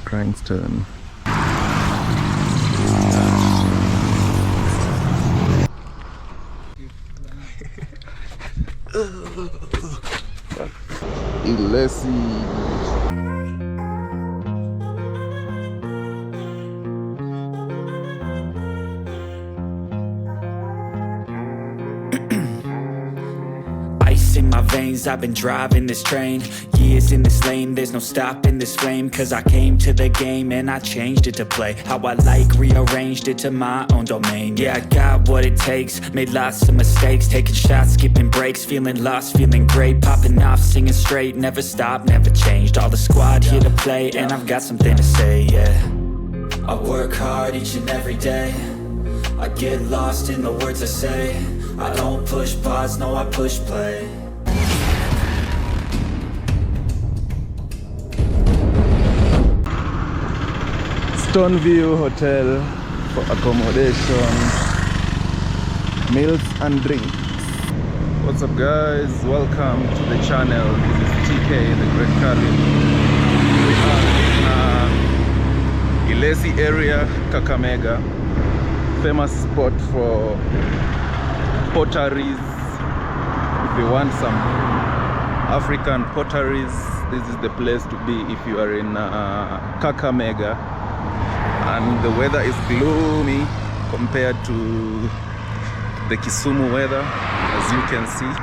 crying stone. Ilesi. In my veins, I've been driving this train. Years in this lane, there's no stopping this flame. Cause I came to the game and I changed it to play how I like, rearranged it to my own domain. Yeah, I got what it takes, made lots of mistakes, taking shots, skipping breaks, feeling lost, feeling great, popping off, singing straight, never stopped, never changed. All the squad here to play and I've got something to say, yeah. I work hard each and every day, I get lost in the words I say. I don't push pause, no I push play. Stoneview Hotel for accommodation, meals and drinks. What's up guys, welcome to the channel. This is TK, the Great Cabin. We are in Ilesi area, Kakamega, famous spot for potteries. If you want some African potteries, this is the place to be if you are in Kakamega. And the weather is gloomy compared to the Kisumu weather, as you can see,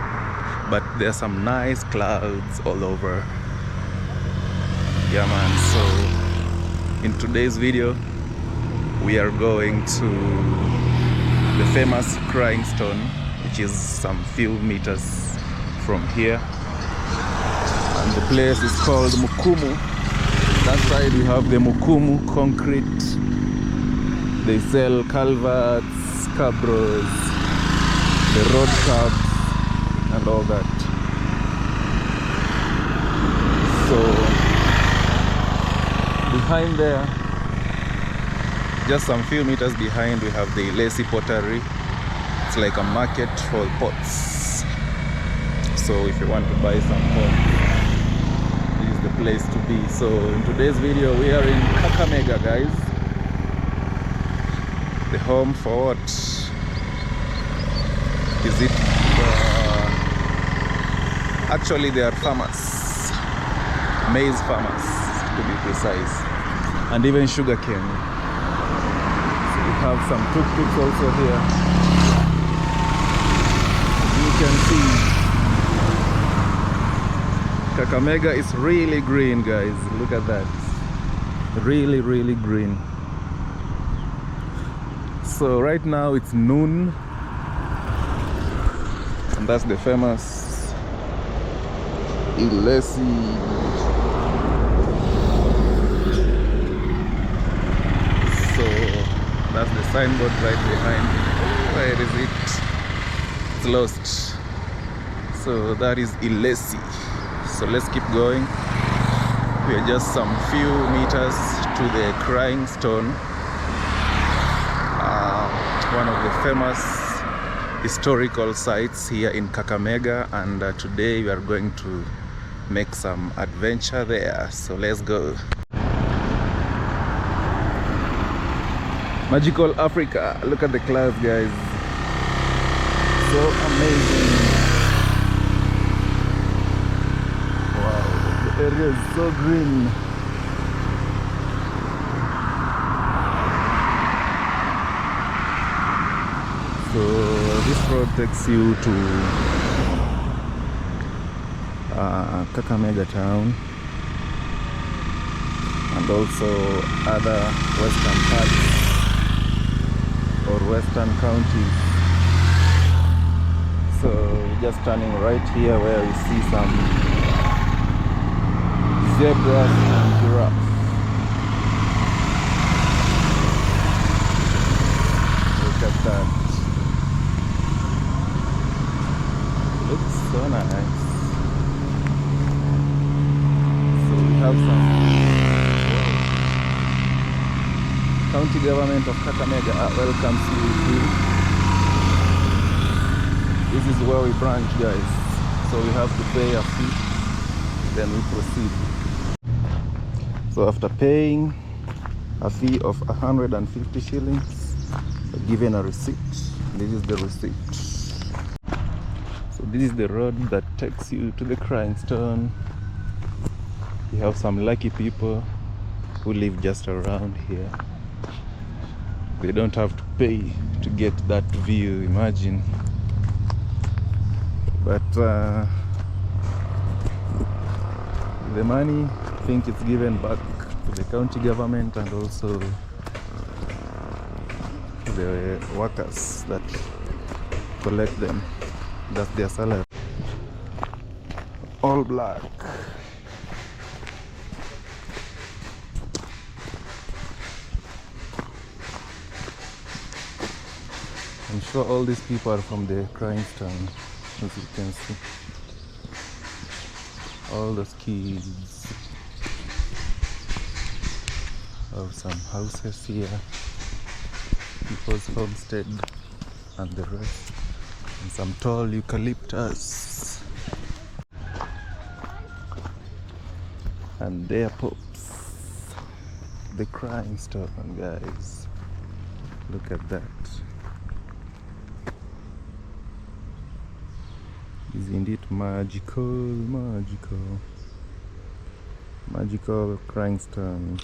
but there are some nice clouds all over. Yeah man, so in today's video we are going to the famous crying stone, which is some few meters from here, and the place is called Mukumu. That side we have the Mukumu concrete. They sell culverts, cabros, the road curbs and all that. So behind there, just some few meters behind, we have the Ilesi pottery. It's like a market for pots. So if you want to buy some pots, this is the place to be. So in today's video we are in Kakamega guys. The home for what? Is it? Actually they are farmers. Maize farmers to be precise. And even sugarcane. We have some tuk-tuks also here. As you can see, Kakamega is really green guys, look at that. Really green. So right now it's noon, and that's the famous Ilesi. That's the signboard right behind me. Where is it? It's lost. So that is Ilesi. So let's keep going. We are just some few meters to the crying stone, one of the famous historical sites here in Kakamega, and today we are going to make some adventure there. So let's go. Magical Africa. Look at the clouds guys, so amazing. Wow, the area is so green. So this road takes you to Kakamega town and also other western parts or western counties. So we're just turning right here where we see some zebras and giraffes. Look at that. Looks so nice. So we have some county government of Kakamega welcomes you here. This is where we branch guys. So we have to pay a fee, then we proceed. So after paying a fee of 150 shillings, given a receipt. This is the receipt. So this is the road that takes you to the crying stone. You have some lucky people who live just around here. They don't have to pay to get that view, imagine. But the money, I think it's given back to the county government and also the workers that collect them. That's their salary. All black. I'm sure all these people are from the crying stone, as you can see. All those kids. Have some houses here, people's homestead and the rest, and some tall eucalyptus. And there pops the crying stone, guys. Look at that. Isn't it magical, magical crying stone.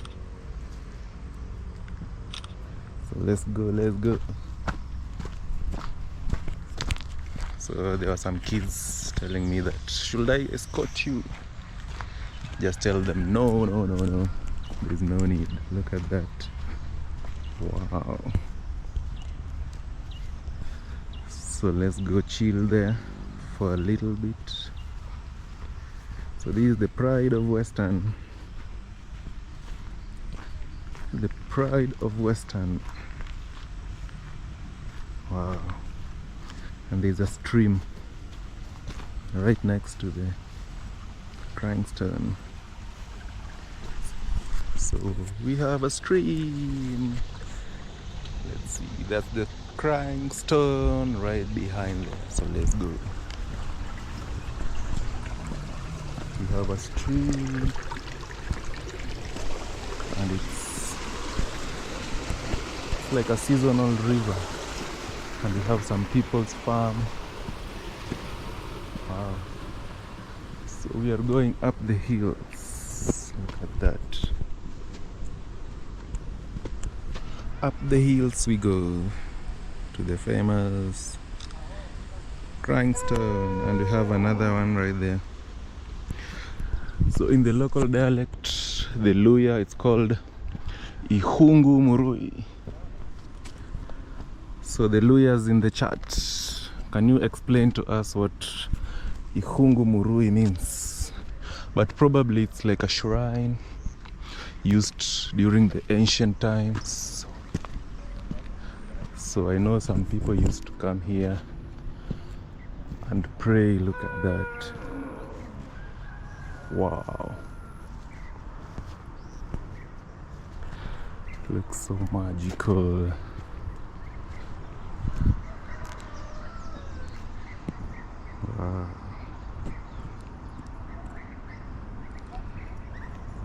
So let's go. So there were some kids telling me that, should I escort you? Just tell them no, there's no need. Look at that. Wow. So let's go chill there for a little bit. So this is the pride of Western. The pride of Western. Wow. And there's a stream right next to the crying stone. So we have a stream. Let's see, that's the crying stone right behind there. So let's go. We have a stream and it's like a seasonal river, and we have some people's farm. Wow. So we are going up the hills. Look at that. Up the hills we go to the famous crying stone, and we have another one right there. So in the local dialect, the Luya, it's called Ikhungu Murwi. So the Luyas in the chat, can you explain to us what Ikhungu Murwi means? But probably it's like a shrine used during the ancient times. So I know some people used to come here and pray. Look at that. Wow. Looks so magical. Wow.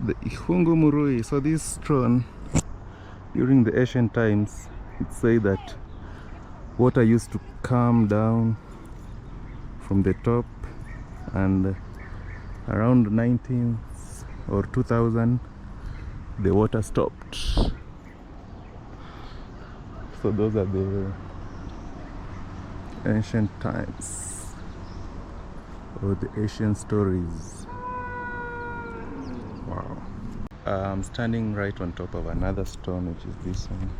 The Ikhungu Murwi. So this stone, during the ancient times, it said that water used to come down from the top, and around 19th or 2000 the water stopped. So those are the ancient times, or the ancient stories. Wow. I'm standing right on top of another stone, which is this one,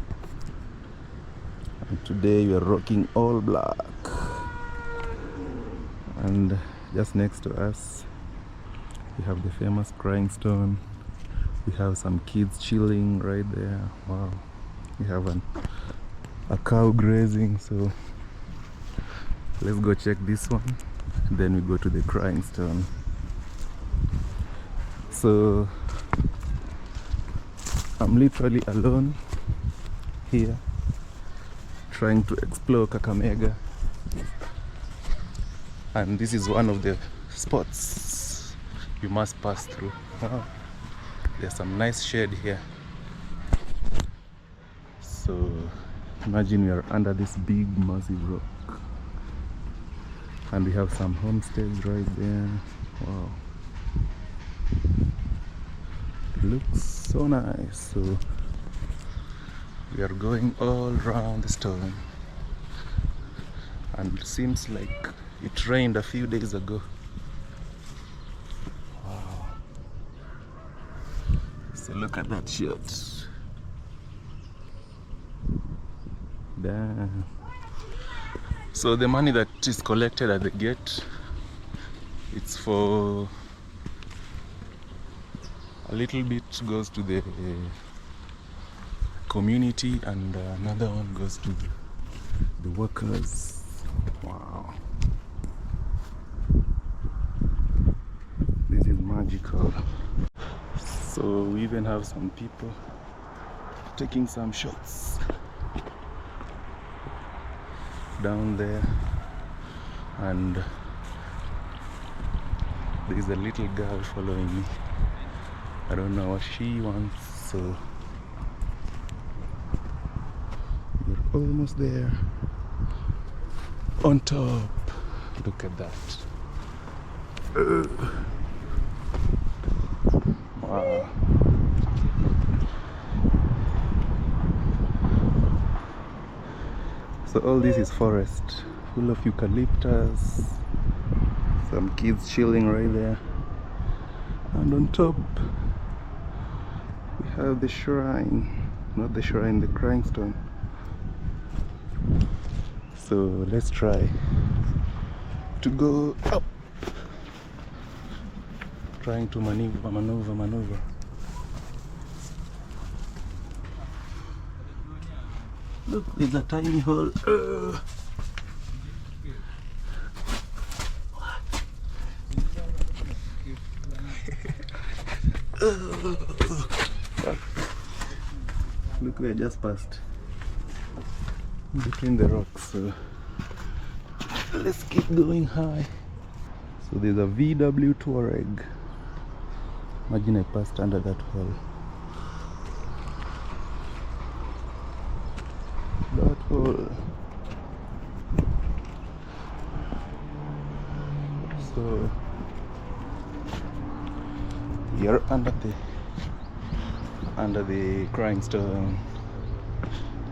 and today we are rocking all black. And just next to us we have the famous crying stone. We have some kids chilling right there. Wow. We have a cow grazing. So let's go check this one, then we go to the crying stone. So I'm literally alone here trying to explore Kakamega, and this is one of the spots you must pass through. Wow. There's some nice shade here. So imagine we are under this big massive rock, and we have some homesteads right there. Wow, it looks so nice. So we are going all around the stone, and it seems like it rained a few days ago. Wow, so look at that shot. Damn. So the money that is collected at the gate, it's for a little bit goes to the community, and another one goes to the workers. Wow, this is magical. So we even have some people taking some shots down there, and there is a little girl following me. I don't know what she wants, so we're almost there. On top, look at that. Wow. So all this is forest, full of eucalyptus, some kids chilling right there, and on top we have the shrine, not the shrine, the crying stone. So let's try to go up, trying to maneuver. Look, there's a tiny hole. Look, we are just past between the rocks. So let's keep going high. So there's a VW Touareg. Imagine I passed under that hole. So you're under the crying stone.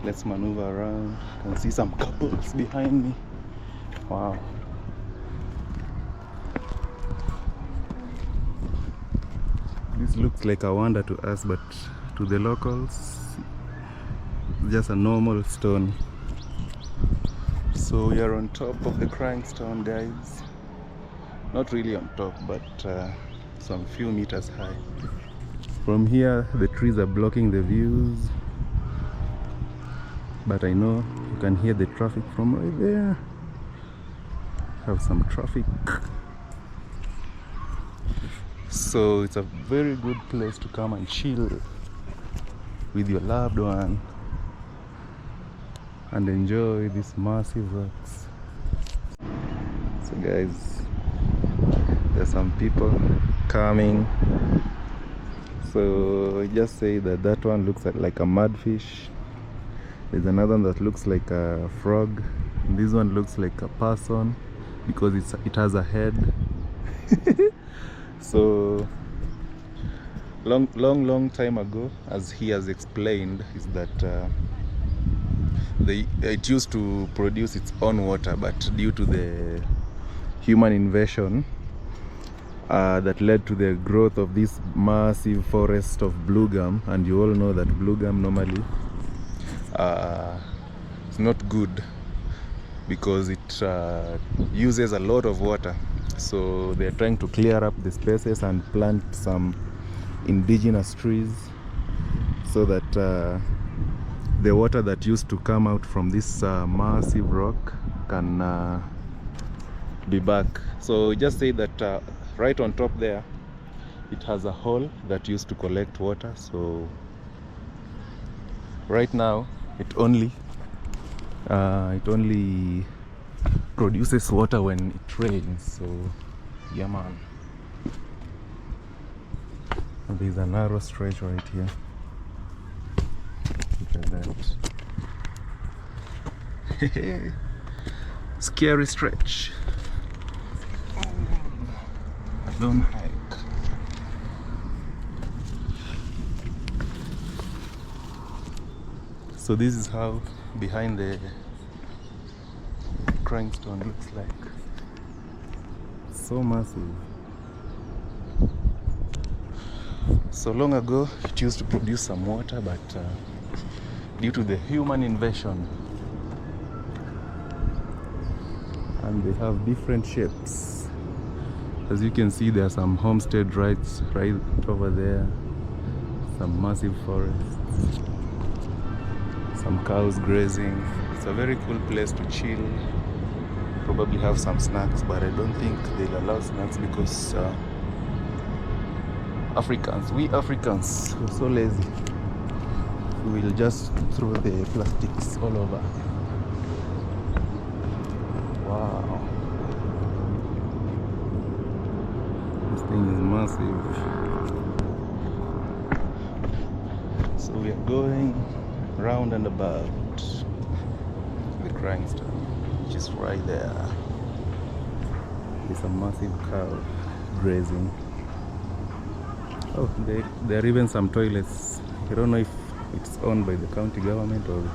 Let's maneuver around. You can see some couples behind me. Wow. This looks like a wonder to us, but to the locals, it's just a normal stone. So we are on top of the crying stone, guys. Not really on top, but some few meters high. From here, the trees are blocking the views, but I know you can hear the traffic from right there. Have some traffic. So it's a very good place to come and chill with your loved one and enjoy these massive rocks. So guys, there's some people coming. So I just say that one looks like a mudfish. There's another one that looks like a frog. And this one looks like a person because it has a head. So long time ago, as he has explained, is that it used to produce its own water, but due to the human invasion that led to the growth of this massive forest of blue gum, and you all know that blue gum normally is not good because it uses a lot of water. So they're trying to clear up the spaces and plant some indigenous trees so that the water that used to come out from this massive rock can be back. So just say that right on top there, it has a hole that used to collect water. So right now it only produces water when it rains. So yeah, man. There's a narrow stretch right here. Look at that. Scary stretch. A long hike. So this is how behind the crying stone looks like. So massive. So long ago it used to produce some water, but due to the human invasion, and they have different shapes. As you can see, there are some homestead right over there, some massive forests, some cows grazing. It's a very cool place to chill, probably have some snacks, but I don't think they'll allow snacks because we Africans, we're so lazy. We will just throw the plastics all over. Wow, this thing is massive. So we are going round and about the crying stone, which is right there. There's a massive cow grazing. Oh, there are even some toilets. I don't know if it's owned by the county government or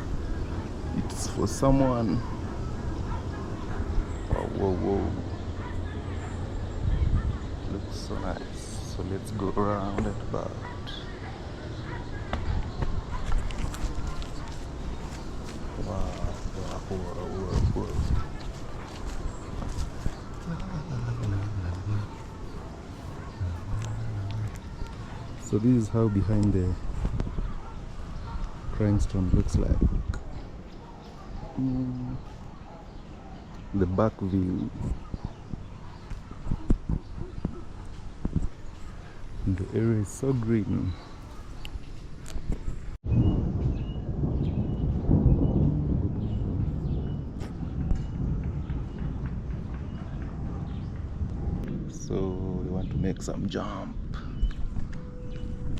it's for someone. Whoa, whoa. Looks so nice. So let's go around and about. Whoa. So this is how behind the crying stone looks like. The back view. The area is so green. So we want to make some jump.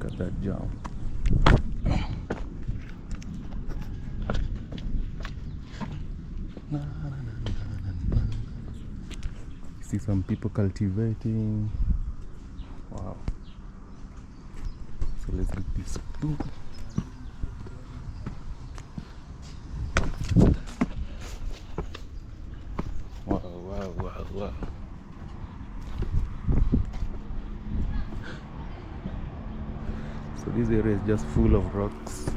Look at that jump. See some people cultivating. Wow. So let's get this. Wow. So this area is just full of rocks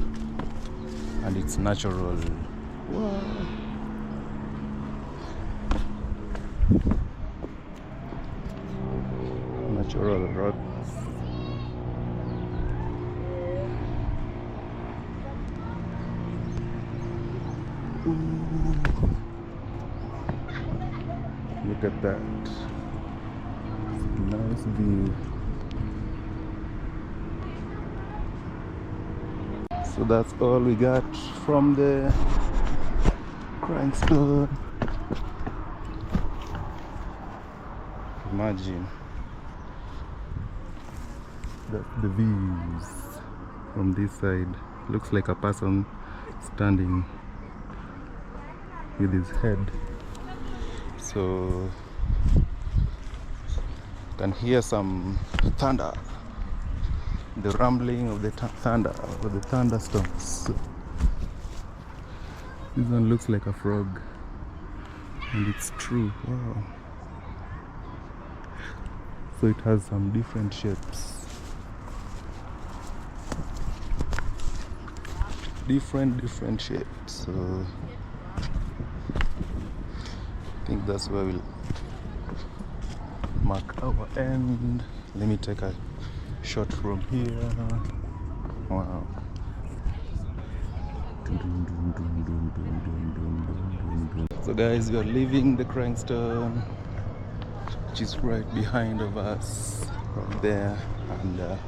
and it's natural. Wow. Natural rocks. Look at that. Nice view. So that's all we got from the crying stone. Imagine that's the views from this side. Looks like a person standing with his head. So you can hear some thunder, the rumbling of the thunder, or the thunderstorms. This one looks like a frog, and it's true. Wow. So it has some different shapes. Different shapes. So I think that's where we'll mark our end. Let me take a shot from here. Wow. So guys, we are leaving the crying stone, which is right behind of us, right there, and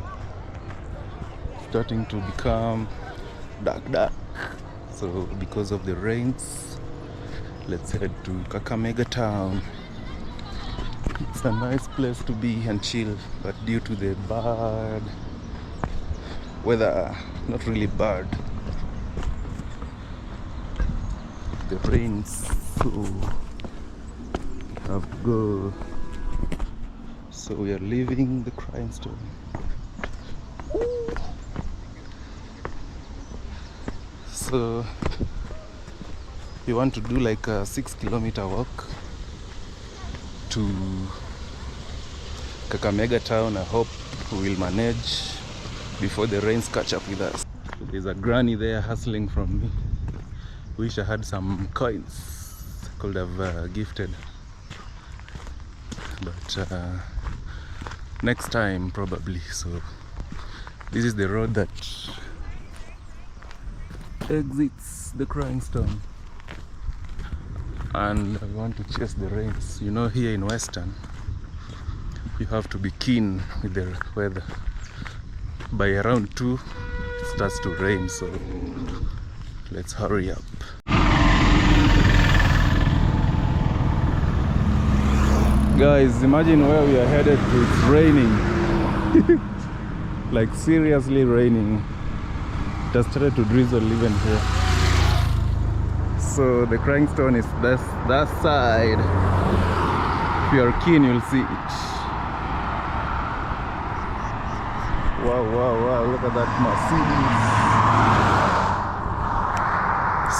starting to become dark. So because of the rains, let's head to Kakamega town. It's a nice place to be and chill, but due to the bad weather not really bad. The rains have go. So we are leaving the Crying Stone. So you want to do like a 6-kilometer walk to Kakamega town. I hope we will manage before the rains catch up with us. There's a granny there hustling from me. Wish I had some coins, could have gifted, but next time probably. So this is the road that exits the Crying Stone, and I want to chase the rains. You know, here in Western you have to be keen with the weather. By around 2 it starts to rain, so let's hurry up. Guys, imagine where we are headed to. It's raining. Like seriously raining. It has started to drizzle even here. So the Crying Stone is that side. If you are keen, you'll see it. Wow, wow, wow, look at that Mercedes.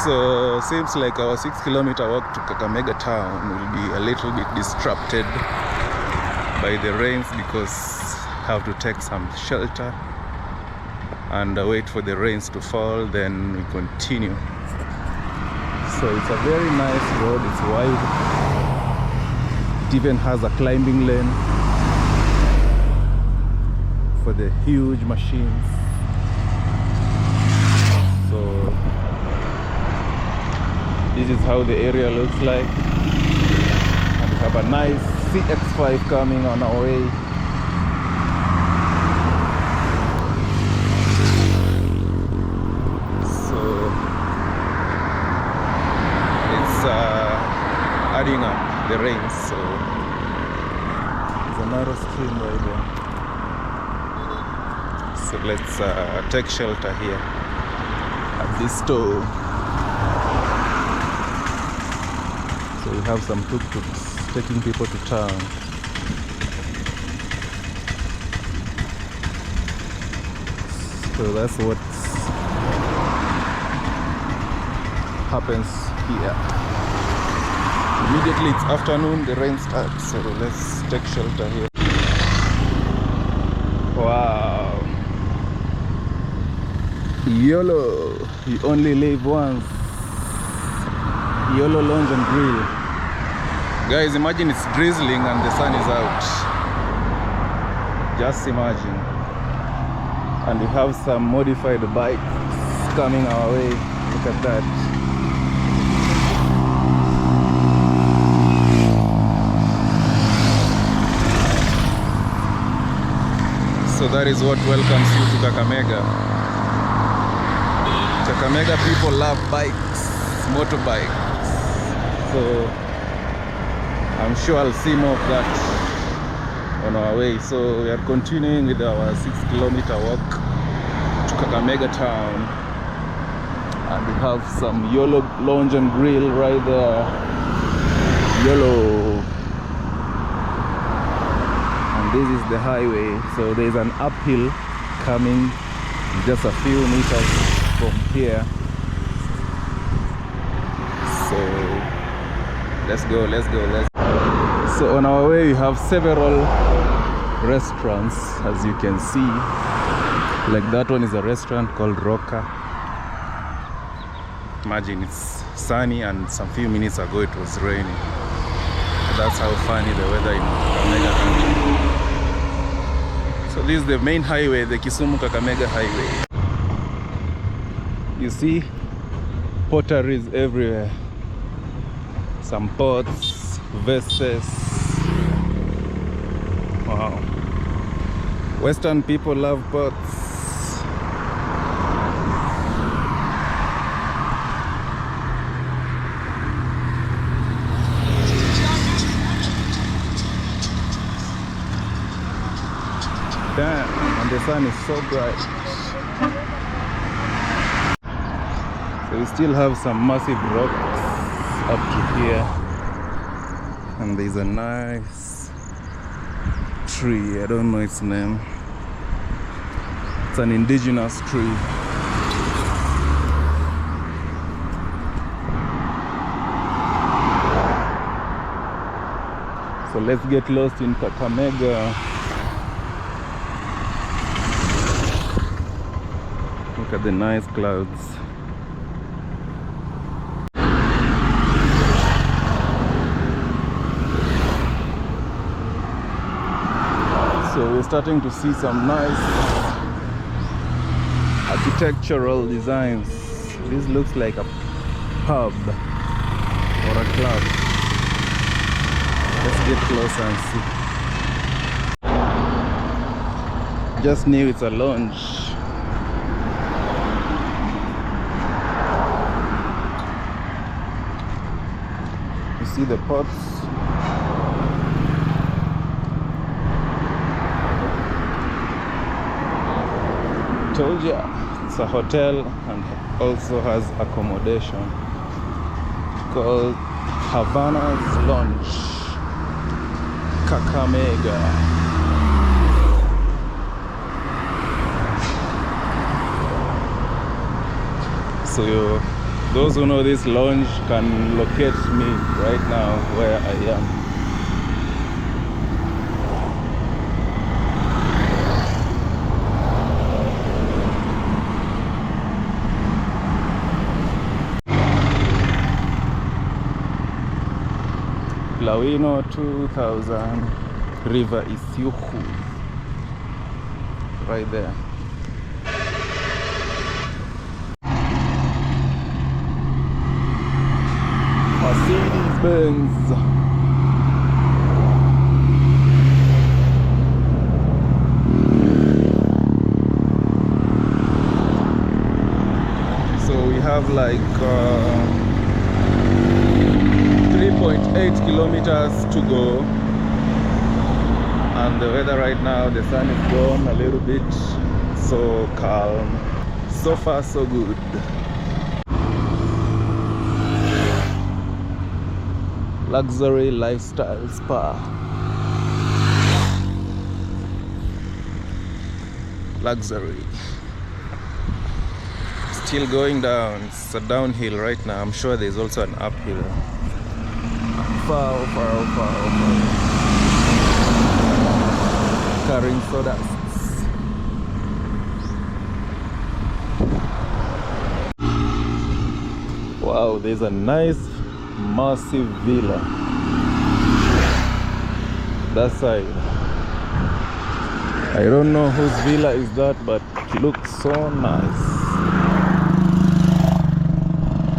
So seems like our 6-kilometer walk to Kakamega town will be a little bit disrupted by the rains, because I have to take some shelter and wait for the rains to fall, then we continue. So it's a very nice road, it's wide. It even has a climbing lane for the huge machines. So this is how the area looks like, and we have a nice CX-5 coming on our way. So it's adding up the rain, so there's a narrow stream right there. So let's take shelter here at this stove. So we have some tuk-tuks taking people to town. So that's what happens here. Immediately it's afternoon, the rain starts, so let's take shelter here. Wow. YOLO, you only live once. YOLO Lounge and Grill. Guys, imagine it's drizzling and the sun is out. Just imagine. And we have some modified bikes coming our way. Look at that. So that is what welcomes you to Kakamega. Kakamega people love bikes, motorbikes. So I'm sure I'll see more of that on our way. So we are continuing with our 6-kilometer walk to Kakamega town, and we have some YOLO Lounge and Grill right there. YOLO. And this is the highway, so there's an uphill coming just a few meters from here. So let's go. So on our way we have several restaurants, as you can see. Like that one is a restaurant called Roca. Imagine it's sunny, and some few minutes ago it was raining. That's how funny the weather in Kakamega country. So this is the main highway, the Kisumu Kakamega highway. You see potteries everywhere. Some pots, vases. Wow. Western people love pots. Damn, and the sun is so bright. So we still have some massive rocks up to here, and there's a nice tree. I don't know its name. It's an indigenous tree. So let's get lost in Kakamega. Look at the nice clouds. So we're starting to see some nice architectural designs. This looks like a pub or a club. Let's get closer and see. Just knew it's a lounge. You see the pots. Told ya, it's a hotel and also has accommodation called Havana's Lounge, Kakamega. So those who know this lounge can locate me right now where I am. Lawino 2000, River Ikhungu, right there. Mercedes Benz. So we have like 3.8 kilometers to go, and the weather right now, the sun is gone a little bit, so calm. So far so good. Luxury lifestyle spa. Luxury. Still going down. It's a downhill right now. I'm sure there's also an uphill. Far. Carrying sawdust. Wow, there's a nice massive villa that side. I don't know whose villa is that, but it looks so nice.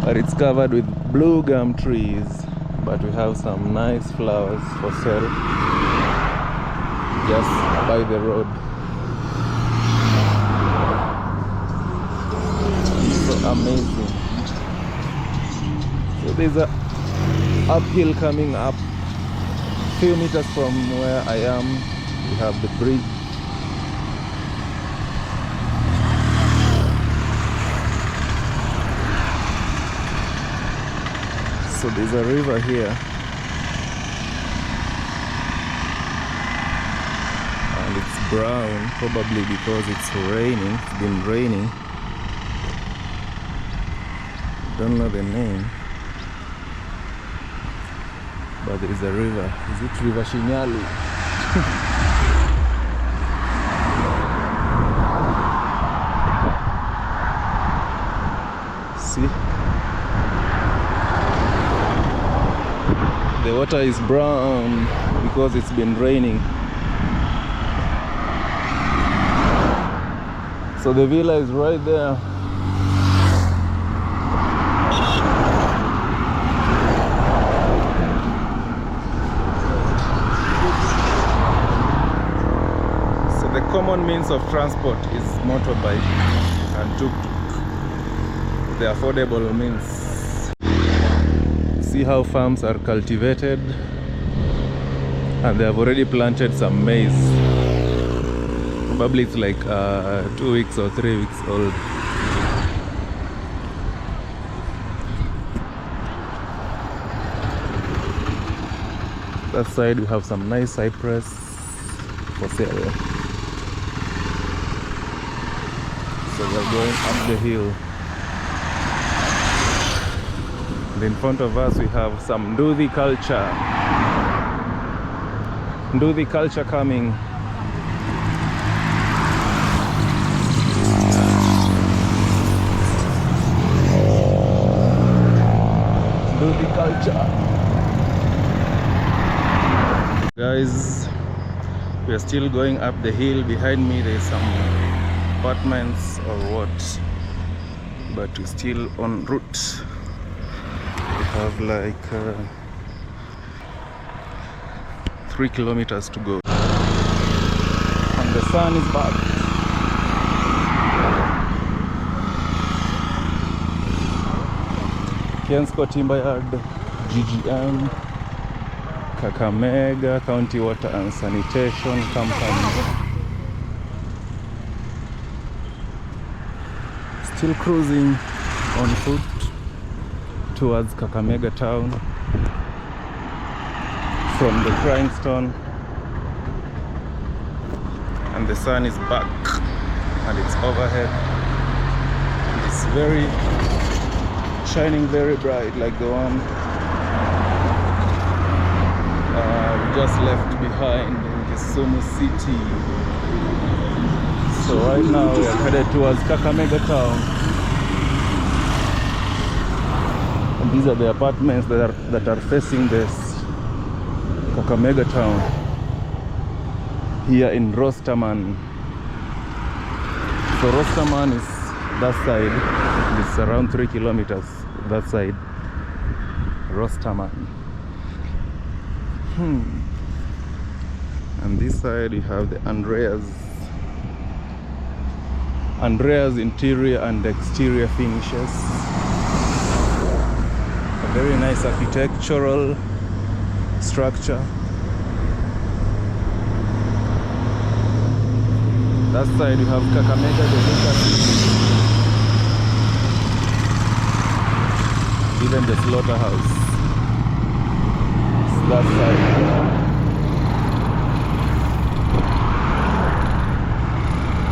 But it's covered with blue gum trees, but we have some nice flowers for sale just by the road. So amazing. So there's a uphill coming up. Few meters from where I am, we have the bridge. So there's a river here, and it's brown, probably because it's raining. It's been raining. Don't know the name, but there is a river. Is it River Shinyalu? See? The water is brown because it's been raining. So the villa is right there. So the common means of transport is motorbike and tuk-tuk, the affordable means. See how farms are cultivated, and they have already planted some maize. Probably it's like 2 weeks or 3 weeks old. That side we have some nice cypress for sale. So we're going up the hill. And in front of us we have some Nduthi culture. Nduthi culture coming. Nduthi culture. Guys, we are still going up the hill. Behind me there's some apartments or what, but we're still en route. We have like 3 kilometers to go, and the sun is back. Kiensko Timber Yard, GGM, Kakamega County Water and Sanitation Company. Still cruising on foot towards Kakamega town from the grindstone, and the sun is back and it's overhead. It's very shining very bright, like the one we just left behind in Kisumu City. So right now we are headed towards Kakamega town, and these are the apartments that are facing this Kakamega town here in Rosterman. So Rosterman is that side. It's around 3 kilometers that side. Rosterman. And this side we have the Andrea's interior and exterior finishes. A very nice architectural structure. That side we have Kakamega Delicacy. Even the slaughterhouse. It's that side.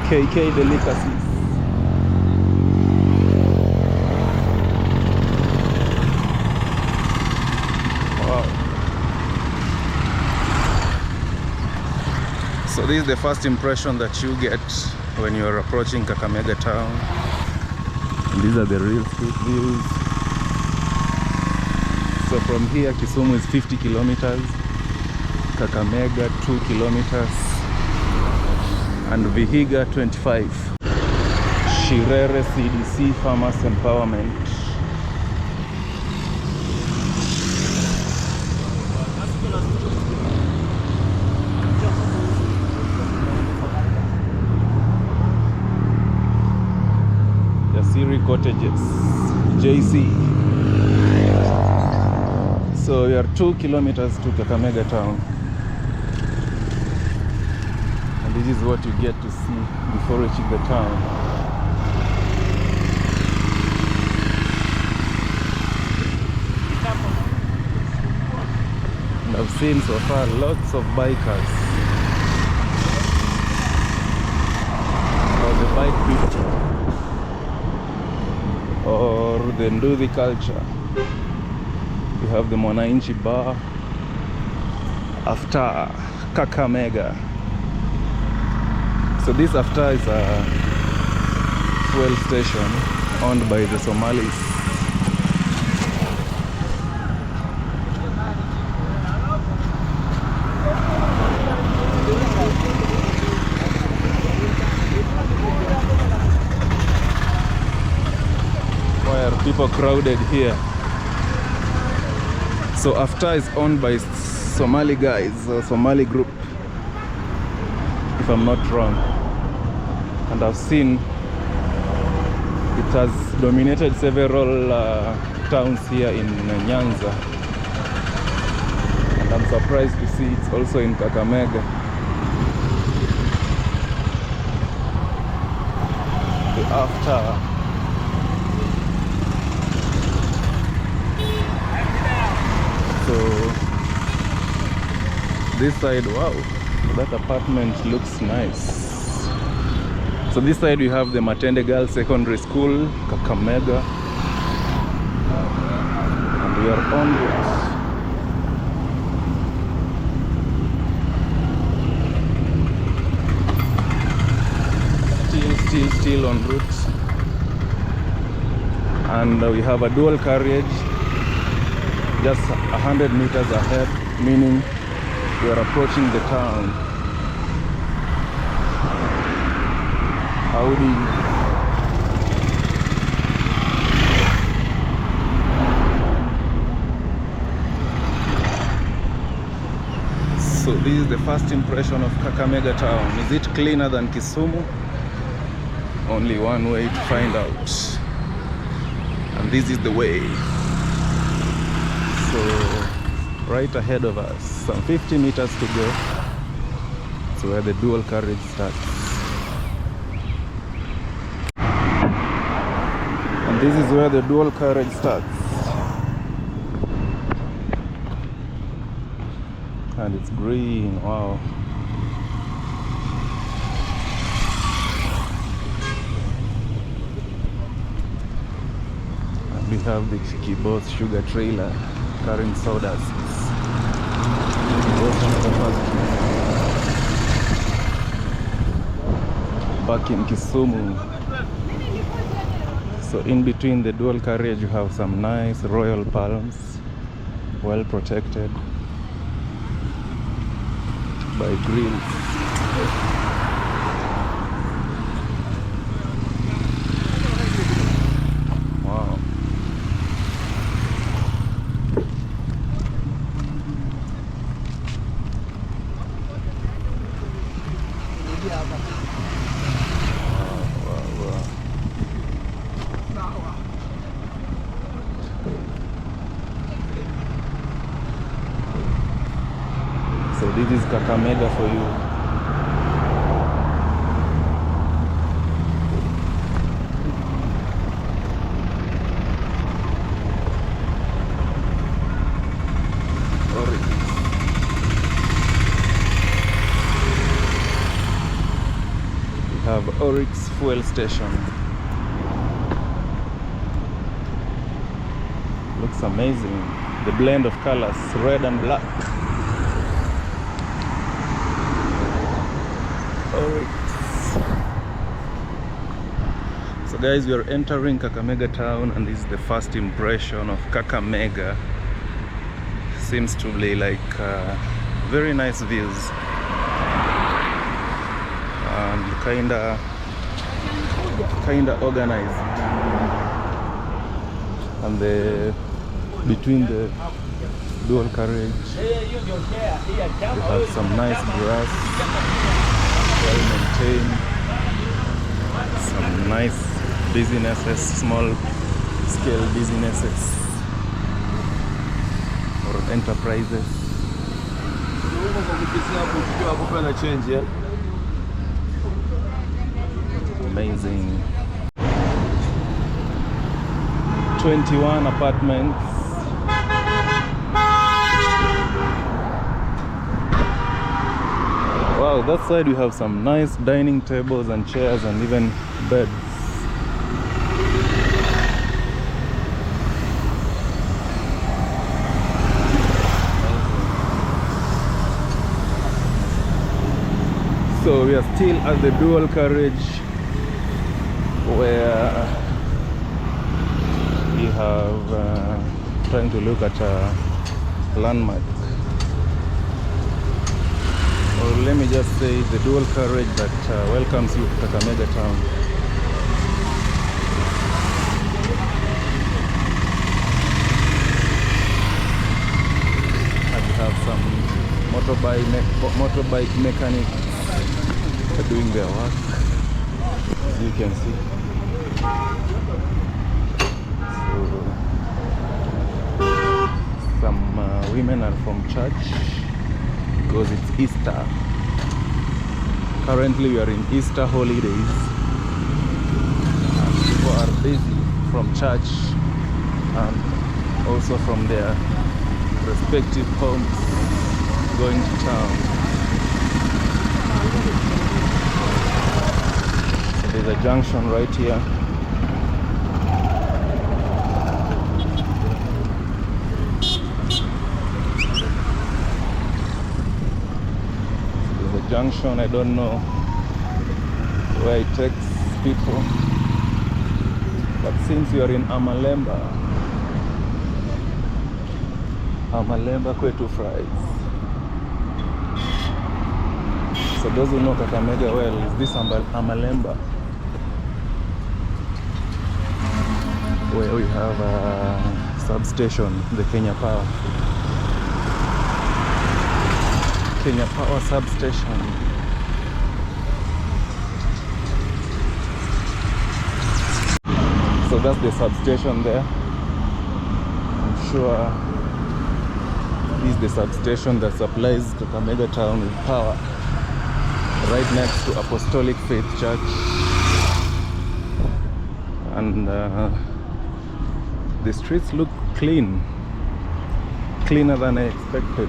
KK Delicacies. Wow. So this is the first impression that you get when you are approaching Kakamega town. And these are the real street views. So from here, Kisumu is 50 kilometers, Kakamega 2 kilometers, and Vihiga 25. Shirere CDC Farmers Empowerment. Yasiri Cottages, JC. So we are 2 kilometers to Kakamega town, and this is what you get to see before reaching the town. And I've seen so far lots of bikers, or the bike people, or the Nduthi culture. We have the Mwananchi bar after Kakamega. So this after is a fuel station owned by the Somalis. Why are people crowded here? So After is owned by Somali guys, a Somali group, if I'm not wrong. And I've seen it has dominated several towns here in Nyanza. And I'm surprised to see it's also in Kakamega. The After. So This side, wow, that apartment looks nice. So this side we have the Matende Girls Secondary School, Kakamega, and we are on route. Still on route. And we have a dual carriage just 100 meters ahead, meaning we are approaching the town. Howdy. So this is the first impression of Kakamega town. Is it cleaner than Kisumu? Only one way to find out. And this is the way. So right ahead of us, some 50 meters to go to where the dual carriage starts. And this is where the dual carriage starts. And it's green, wow. And we have the Kibo's sugar trailer carrying sodas. Back in Kisumu. So in between the dual carriage you have some nice royal palms, well protected by grills. Wow. So this is Kakamega for you. We have Oryx fuel station. Looks amazing. The blend of colors, red and black. So guys, we are entering Kakamega town, and this is the first impression of Kakamega. Seems to be like very nice views and kinda organized. And between the dual carriage we have some nice grass, well maintained, some nice businesses, small scale businesses or enterprises. Amazing. 21 apartments. Wow, that side we have some nice dining tables and chairs and even beds. So we are still at the dual carriage where we have trying to look at a landmark. Or let me just say the dual carriage that welcomes you to Kakamega town. And we have some motorbike mechanics doing their work, as you can see. So some women are from church because it's Easter. Currently we are in Easter holidays and people are busy from church and also from their respective homes. going to town. So there's a junction right here. There's a junction, I don't know where it takes people, but since you are in Amalemba kwetu fries. So those who know Kakamega well, is this Amalemba, where we have a substation, the Kenya Power substation. So that's the substation there. I'm sure this is the substation that supplies Kakamega town with power, right next to Apostolic Faith Church. And the streets look clean, cleaner than I expected.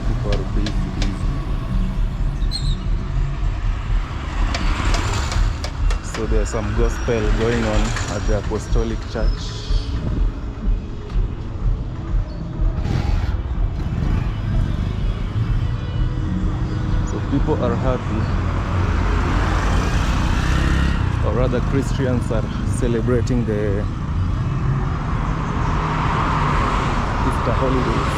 People are busy. So there's some gospel going on at the Apostolic Church. So people are happy, or rather Christians are celebrating the Easter holidays.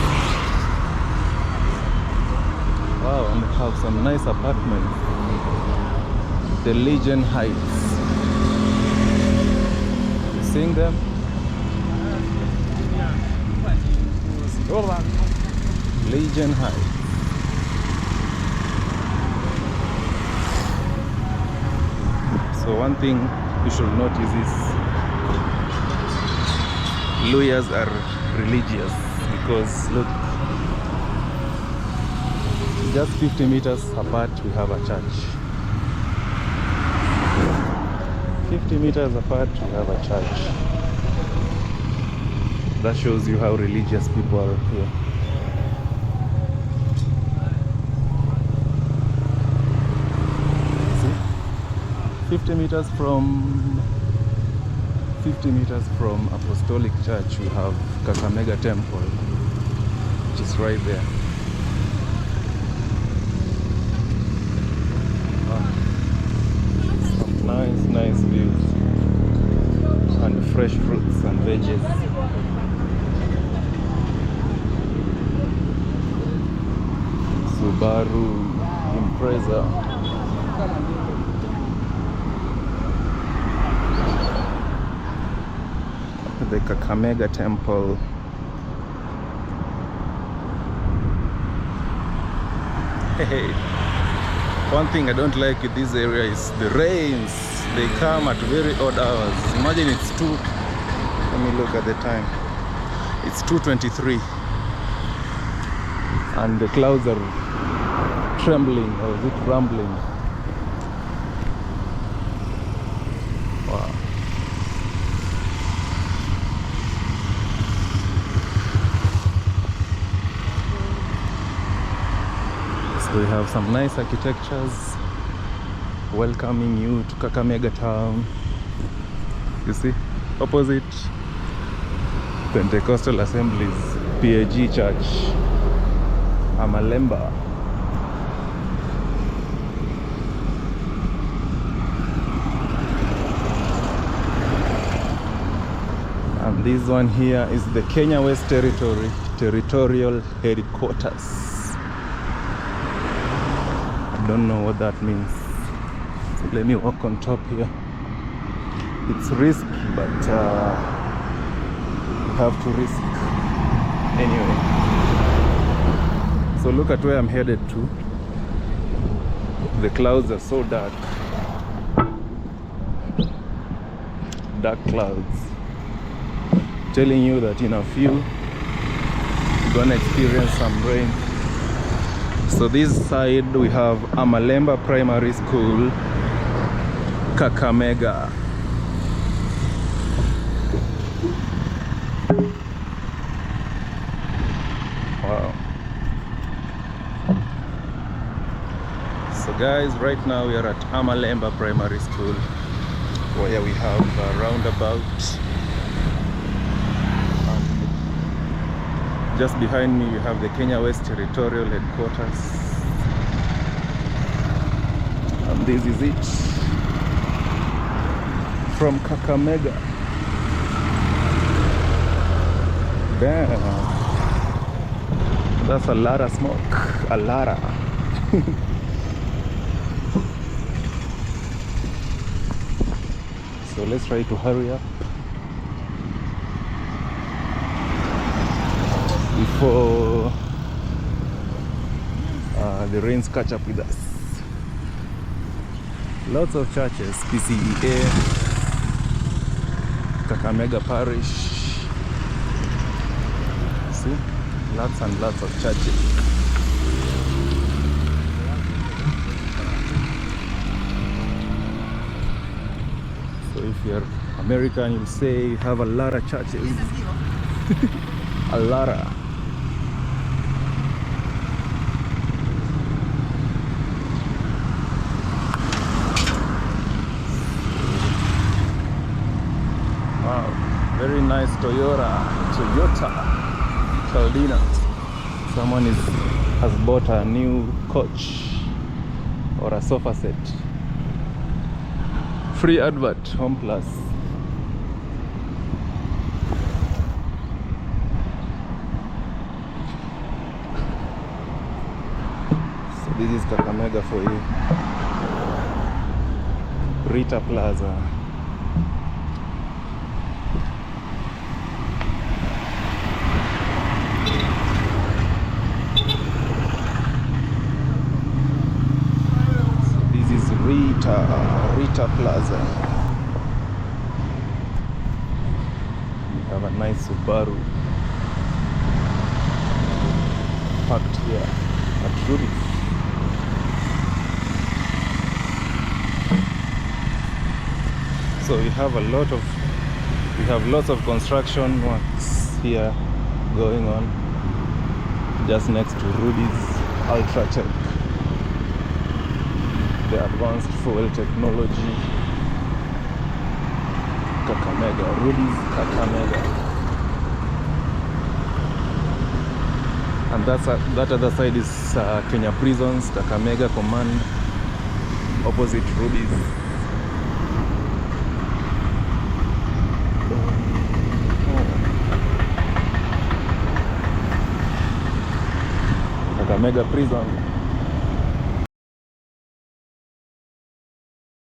Wow, and they have some nice apartments. The Legion Heights. You seeing them? Legion Heights. So one thing you should notice is lawyers are religious, because look, just 50 meters apart we have a church. 50 meters apart we have a church. That shows you how religious people are here. See? 50 meters from Apostolic Church we have Kakamega Temple, which is right there. Nice views and fresh fruits and veggies. Subaru Impreza. The Kakamega Temple. Hey. One thing I don't like in this area is the rains. They come at very odd hours. Imagine it's let me look at the time. It's 2:23 and the clouds are trembling, or is it rumbling? Wow. So we have some nice architectures welcoming you to Kakamega town. You see, opposite Pentecostal Assemblies, PAG Church, Amalemba. And this one here is the Kenya West Territorial Headquarters. I don't know what that means. So let me walk on top here. It's risky, but you have to risk anyway. So look at where I'm headed to. The clouds are so dark. Dark clouds. Telling you that in a few you're gonna experience some rain. So this side we have Amalemba Primary School, Kakamega. Guys, right now we are at Amalemba Primary School, where we have a roundabout, and just behind me you have the Kenya West Territorial Headquarters, and this is it from Kakamega. Damn, that's a lot of smoke, a lot of so let's try to hurry up before the rains catch up with us. Lots of churches, PCEA, Kakamega Parish. See, lots and lots of churches. So if you're American, you'll say you have a lot of churches. A lot of. Wow, very nice Toyota Caldina. Someone has bought a new coach or a sofa set. Free advert, Home Plus. So this is Kakamega for you. Rita Plaza. So this is Rita Plaza. We have a nice Subaru parked here at Ruby's. So we have lots of construction works here going on just next to Ruby's Ultratech, the advanced fuel technology. Kakamega, Ruby's Kakamega. And that other side is Kenya Prisons, Kakamega Command, opposite Ruby's. Kakamega Prison.